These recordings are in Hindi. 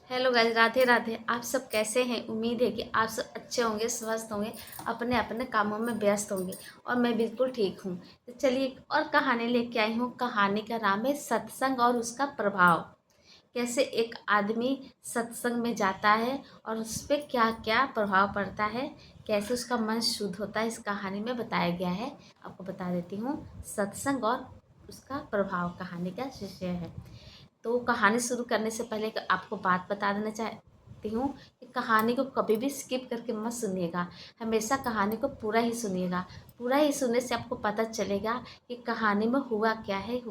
Hello guys, Radhe Radhe. आप सब कैसे हैं? उम्मीद है कि आप सब अच्छे होंगे, स्वस्थ होंगे, अपने अपने कामों में व्यस्त होंगे और मैं बिल्कुल ठीक हूँ। तो चलिए एक और कहानी लेके आई हूँ। कहानी का नाम है सत्संग और उसका प्रभाव। कैसे एक आदमी सत्संग में जाता है और उस पर क्या क्या प्रभाव पड़ता है, कैसे उसका मन शुद्ध होता है, इस कहानी में बताया गया है। आपको बता देती हूँ। सत्संग और उसका प्रभाव कहानी का विषय है। तो कहानी शुरू करने से पहले एक आपको बात बता देना चाहती हूँ कि कहानी को कभी भी स्किप करके मत सुनिएगा। हमेशा कहानी को पूरा ही सुनिएगा। पूरा ही सुनने से आपको पता चलेगा कि कहानी में हुआ क्या है,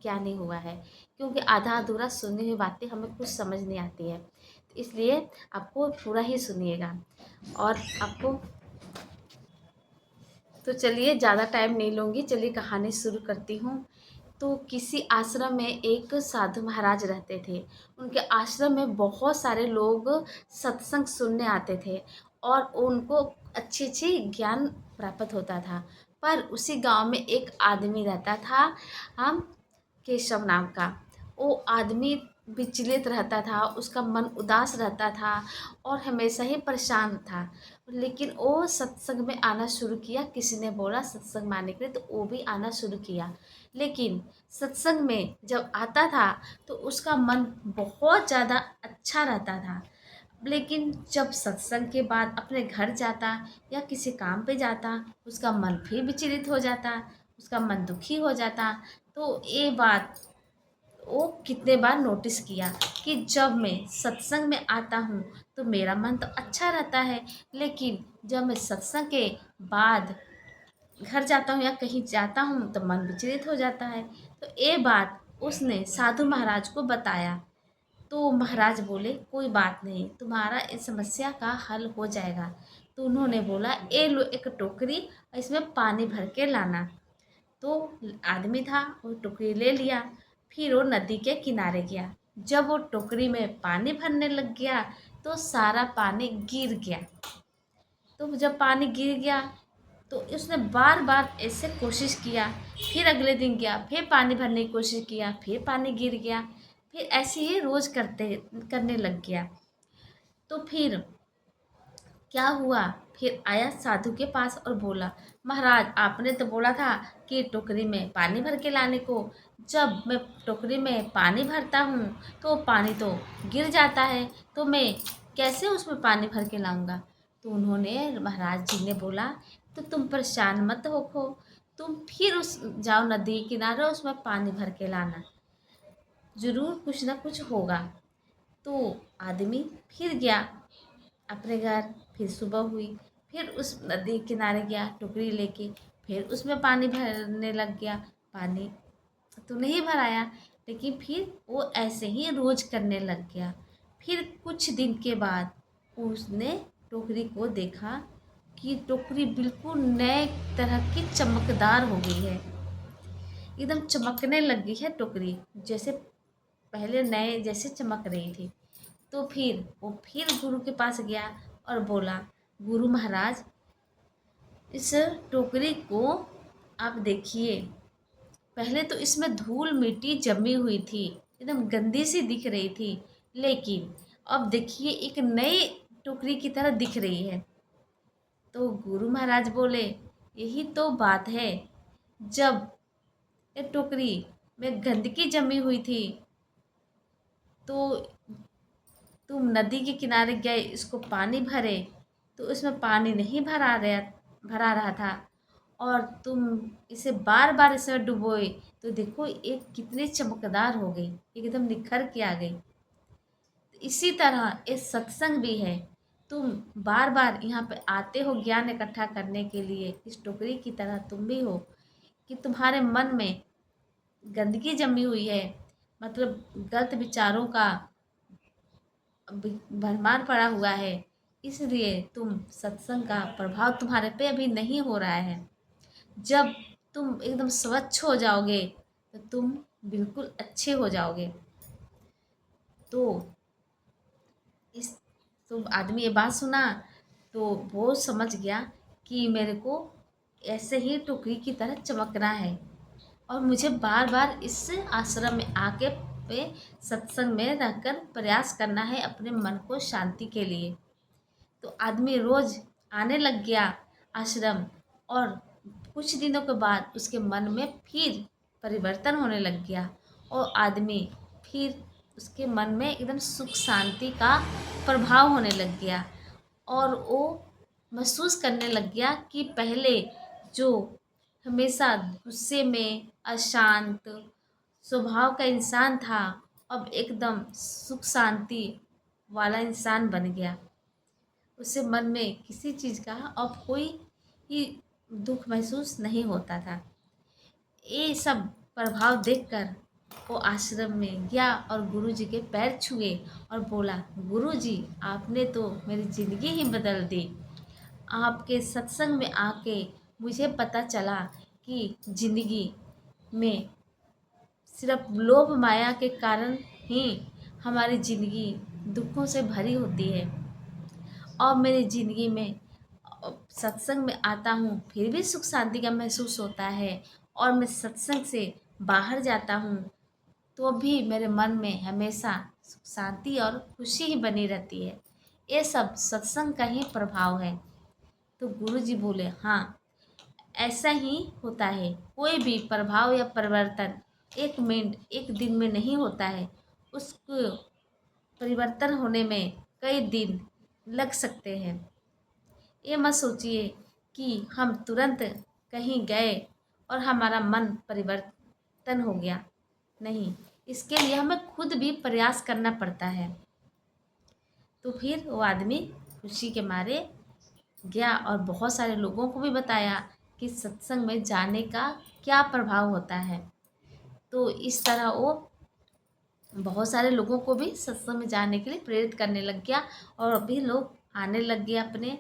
क्या नहीं हुआ है। क्योंकि आधा अधूरा सुनी हुई बातें हमें कुछ समझ नहीं आती है, तो इसलिए आपको पूरा ही सुनिएगा। और आपको तो चलिए ज़्यादा टाइम नहीं लूँगी, चलिए कहानी शुरू करती हूँ। तो किसी आश्रम में एक साधु महाराज रहते थे। उनके आश्रम में बहुत सारे लोग सत्संग सुनने आते थे और उनको अच्छी अच्छी ज्ञान प्राप्त होता था। पर उसी गांव में एक आदमी रहता था, हम केशव नाम का। वो आदमी विचलित रहता था, उसका मन उदास रहता था और हमेशा ही परेशान था। लेकिन वो सत्संग में आना शुरू किया। किसी ने बोला सत्संग में आने के लिए, तो वो भी आना शुरू किया। लेकिन सत्संग में जब आता था तो उसका मन बहुत ज़्यादा अच्छा रहता था। लेकिन जब सत्संग के बाद अपने घर जाता या किसी काम पे जाता, उसका मन फिर विचलित हो जाता, उसका मन दुखी हो जाता। तो ये बात वो कितने बार नोटिस किया कि जब मैं सत्संग में आता हूँ तो मेरा मन तो अच्छा रहता है, लेकिन जब मैं सत्संग के बाद घर जाता हूँ या कहीं जाता हूँ तो मन विचलित हो जाता है। तो ये बात उसने साधु महाराज को बताया। तो महाराज बोले कोई बात नहीं, तुम्हारा इस समस्या का हल हो जाएगा। तो उन्होंने बोला ये लो एक टोकरी, इसमें पानी भर के लाना। तो आदमी था, वो टोकरी ले लिया। फिर वो नदी के किनारे गया। जब वो टोकरी में पानी भरने लग गया तो सारा पानी गिर गया। तो जब पानी गिर गया तो उसने बार बार ऐसे कोशिश किया। फिर अगले दिन गया, फिर पानी भरने की कोशिश किया, फिर पानी गिर गया। फिर ऐसे ही रोज करने लग गया। तो फिर क्या हुआ? फिर आया साधु के पास और बोला, महाराज आपने तो बोला था कि टोकरी में पानी भर के लाने को। जब मैं टोकरी में पानी भरता हूँ तो पानी तो गिर जाता है, तो मैं कैसे उसमें पानी भर के लाऊंगा? तो उन्होंने महाराज जी ने बोला, तो तुम परेशान मत हो, तुम फिर उस जाओ नदी किनारे, उसमें पानी भर के लाना, जरूर कुछ ना कुछ होगा। तो आदमी फिर गया अपने घर। फिर सुबह हुई, फिर उस नदी किनारे गया टोकरी लेके, फिर उसमें पानी भरने लग गया। पानी तो नहीं भराया, लेकिन फिर वो ऐसे ही रोज करने लग गया। फिर कुछ दिन के बाद उसने टोकरी को देखा कि टोकरी बिल्कुल नए तरह की चमकदार हो गई है, एकदम चमकने लग गई है टोकरी, जैसे पहले नए जैसे चमक रही थी। तो फिर वो फिर गुरु के पास गया और बोला, गुरु महाराज इस टोकरी को आप देखिए, पहले तो इसमें धूल मिट्टी जमी हुई थी, एकदम गंदी सी दिख रही थी, लेकिन अब देखिए एक नई टोकरी की तरह दिख रही है। तो गुरु महाराज बोले, यही तो बात है, जब ये टोकरी में गंदगी जमी हुई थी तो तुम नदी के किनारे गए, इसको पानी भरे तो इसमें पानी नहीं भरा रहा था, और तुम इसे बार बार इसमें डुबोए तो देखो ये कितनी चमकदार हो गई, एकदम निखर के आ गई। तो इसी तरह ये सत्संग भी है। तुम बार बार यहाँ पे आते हो ज्ञान इकट्ठा करने के लिए, इस टोकरी की तरह तुम भी हो कि तुम्हारे मन में गंदगी जमी हुई है, मतलब गलत विचारों का भरमार पड़ा हुआ है, इसलिए तुम सत्संग का प्रभाव तुम्हारे पे अभी नहीं हो रहा है। जब तुम एकदम स्वच्छ हो जाओगे तो तुम बिल्कुल अच्छे हो जाओगे। तो इस तो आदमी ये बात सुना तो वो समझ गया कि मेरे को ऐसे ही टुकड़ी की तरह चमकना है और मुझे बार बार इस आश्रम में आके पे सत्संग में रहकर प्रयास करना है अपने मन को शांति के लिए। तो आदमी रोज आने लग गया आश्रम, और कुछ दिनों के बाद उसके मन में फिर परिवर्तन होने लग गया, और आदमी फिर उसके मन में एकदम सुख शांति का प्रभाव होने लग गया, और वो महसूस करने लग गया कि पहले जो हमेशा गुस्से में अशांत स्वभाव का इंसान था, अब एकदम सुख शांति वाला इंसान बन गया। उससे मन में किसी चीज़ का अब कोई ही दुख महसूस नहीं होता था। ये सब प्रभाव देखकर वो आश्रम में गया और गुरुजी के पैर छुए और बोला, गुरुजी आपने तो मेरी ज़िंदगी ही बदल दी। आपके सत्संग में आके मुझे पता चला कि ज़िंदगी में सिर्फ लोभ माया के कारण ही हमारी ज़िंदगी दुखों से भरी होती है। और मेरी ज़िंदगी में सत्संग में आता हूँ फिर भी सुख शांति का महसूस होता है, और मैं सत्संग से बाहर जाता हूँ तो भी मेरे मन में हमेशा सुख शांति और खुशी ही बनी रहती है। ये सब सत्संग का ही प्रभाव है। तो गुरुजी बोले, हाँ ऐसा ही होता है। कोई भी प्रभाव या परिवर्तन एक मिनट एक दिन में नहीं होता है, उसको परिवर्तन होने में कई दिन लग सकते हैं। ये मत सोचिए कि हम तुरंत कहीं गए और हमारा मन परिवर्तन हो गया। नहीं, इसके लिए हमें खुद भी प्रयास करना पड़ता है। तो फिर वो आदमी खुशी के मारे गया और बहुत सारे लोगों को भी बताया कि सत्संग में जाने का क्या प्रभाव होता है। तो इस तरह वो बहुत सारे लोगों को भी सत्संग में जाने के लिए प्रेरित करने लग गया, और अभी लोग आने लग गए अपने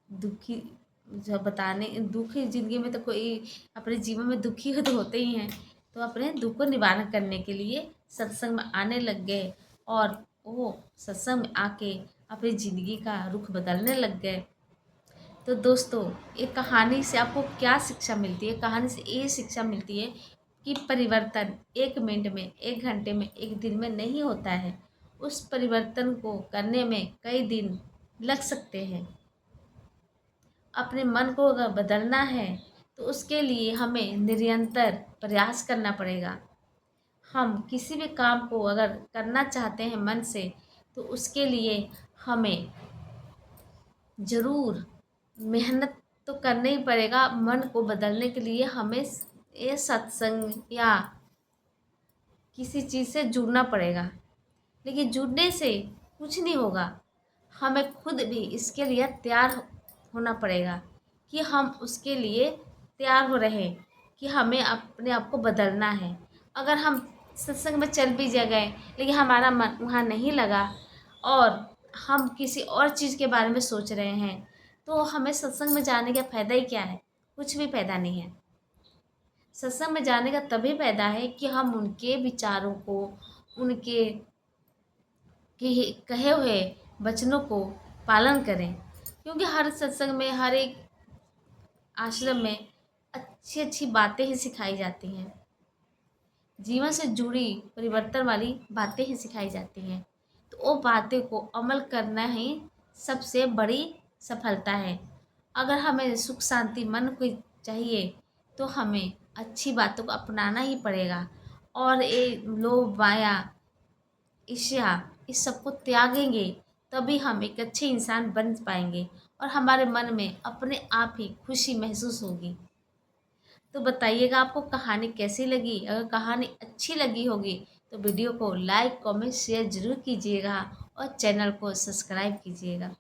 दुखी जो बताने दुखी ज़िंदगी में तो कोई अपने जीवन में दुखी तो होते ही हैं, तो अपने दुख को निवारण करने के लिए सत्संग में आने लग गए, और वो सत्संग में आके अपनी ज़िंदगी का रुख बदलने लग गए। तो दोस्तों, एक कहानी से आपको क्या शिक्षा मिलती है? कहानी से ये शिक्षा मिलती है कि परिवर्तन एक मिनट में, एक घंटे में, एक दिन में नहीं होता है। उस परिवर्तन को करने में कई दिन लग सकते हैं। अपने मन को अगर बदलना है तो उसके लिए हमें निरंतर प्रयास करना पड़ेगा। हम किसी भी काम को अगर करना चाहते हैं मन से, तो उसके लिए हमें ज़रूर मेहनत तो करना ही पड़ेगा। मन को बदलने के लिए हमें ये सत्संग या किसी चीज़ से जुड़ना पड़ेगा। लेकिन जुड़ने से कुछ नहीं होगा, हमें खुद भी इसके लिए तैयार होना पड़ेगा कि हम उसके लिए तैयार हो रहे कि हमें अपने आप को बदलना है। अगर हम सत्संग में चल भी गए लेकिन हमारा मन वहाँ नहीं लगा, और हम किसी और चीज़ के बारे में सोच रहे हैं, तो हमें सत्संग में जाने का फ़ायदा ही क्या है? कुछ भी फ़ायदा नहीं है। सत्संग में जाने का तभी फ़ायदा है कि हम उनके विचारों को, उनके कहे हुए वचनों को पालन करें। क्योंकि हर सत्संग में, हर एक आश्रम में अच्छी अच्छी बातें ही सिखाई जाती हैं। जीवन से जुड़ी परिवर्तन वाली बातें ही सिखाई जाती हैं। तो वो बातें को अमल करना ही सबसे बड़ी सफलता है। अगर हमें सुख शांति मन को चाहिए तो हमें अच्छी बातों को अपनाना ही पड़ेगा, और ये लोभ माया ईर्ष्या इस सब को त्यागेंगे, तभी हम एक अच्छे इंसान बन पाएंगे, और हमारे मन में अपने आप ही खुशी महसूस होगी। तो बताइएगा आपको कहानी कैसी लगी? अगर कहानी अच्छी लगी होगी तो वीडियो को लाइक कमेंट शेयर ज़रूर कीजिएगा, और चैनल को सब्सक्राइब कीजिएगा।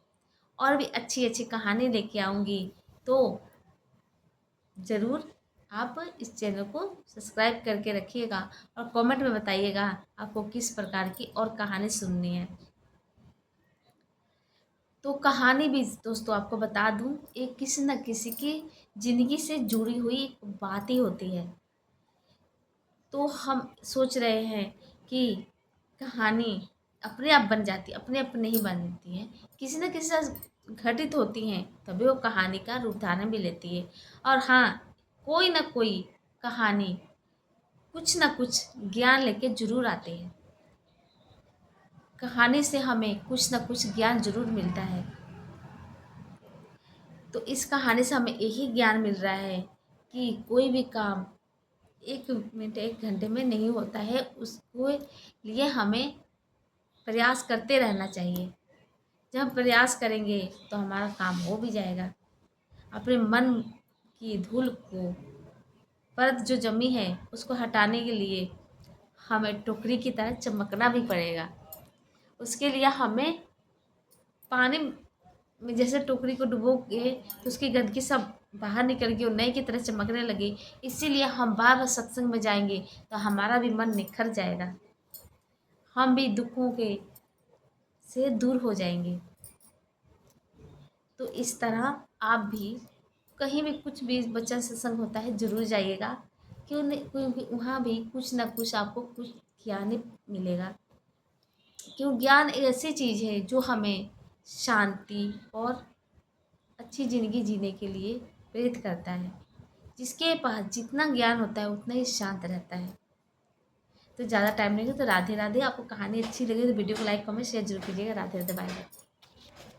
और भी अच्छी अच्छी कहानी लेके आऊँगी, तो ज़रूर आप इस चैनल को सब्सक्राइब करके रखिएगा, और कमेंट में बताइएगा आपको किस प्रकार की और कहानी सुननी है। तो कहानी भी दोस्तों आपको बता दूं, एक किसी न किसी की ज़िंदगी से जुड़ी हुई एक बात ही होती है। तो हम सोच रहे हैं कि कहानी अपने आप बन जाती है, अपने आप नहीं बनती है, किसी न किसी साथ घटित होती हैं, तभी वो कहानी का रूप धारण भी लेती है। और हाँ, कोई ना कोई कहानी कुछ ना कुछ ज्ञान लेके ज़रूर आते हैं। कहानी से हमें कुछ ना कुछ ज्ञान ज़रूर मिलता है। तो इस कहानी से हमें यही ज्ञान मिल रहा है कि कोई भी काम 1 मिनट 1 घंटे में नहीं होता है, उसको लिए हमें प्रयास करते रहना चाहिए। जब हम प्रयास करेंगे तो हमारा काम हो भी जाएगा। अपने मन की धूल को, परत जो जमी है उसको हटाने के लिए हमें टोकरी की तरह चमकना भी पड़ेगा। उसके लिए हमें पानी में जैसे टोकरी को डुबोगे तो उसकी गंदगी सब बाहर निकल गई और नए की तरह चमकने लगी। इसीलिए हम बार बार सत्संग में जाएंगे तो हमारा भी मन निखर जाएगा, हम भी दुखों के से दूर हो जाएंगे। तो इस तरह आप भी कहीं भी कुछ भी बच्चा सत्संग होता है ज़रूर जाइएगा, क्यों नहीं, क्योंकि वहाँ भी कुछ ना कुछ आपको कुछ ज्ञान ही मिलेगा। क्यों, ज्ञान एक ऐसी चीज़ है जो हमें शांति और अच्छी ज़िंदगी जीने के लिए प्रेरित करता है। जिसके पास जितना ज्ञान होता है उतना ही शांत रहता है। तो ज़्यादा टाइम नहीं है, तो राधे राधे। आपको कहानी अच्छी लगी तो वीडियो को लाइक कमेंट शेयर जरूर कीजिएगा। Radhe Radhe, bye bye.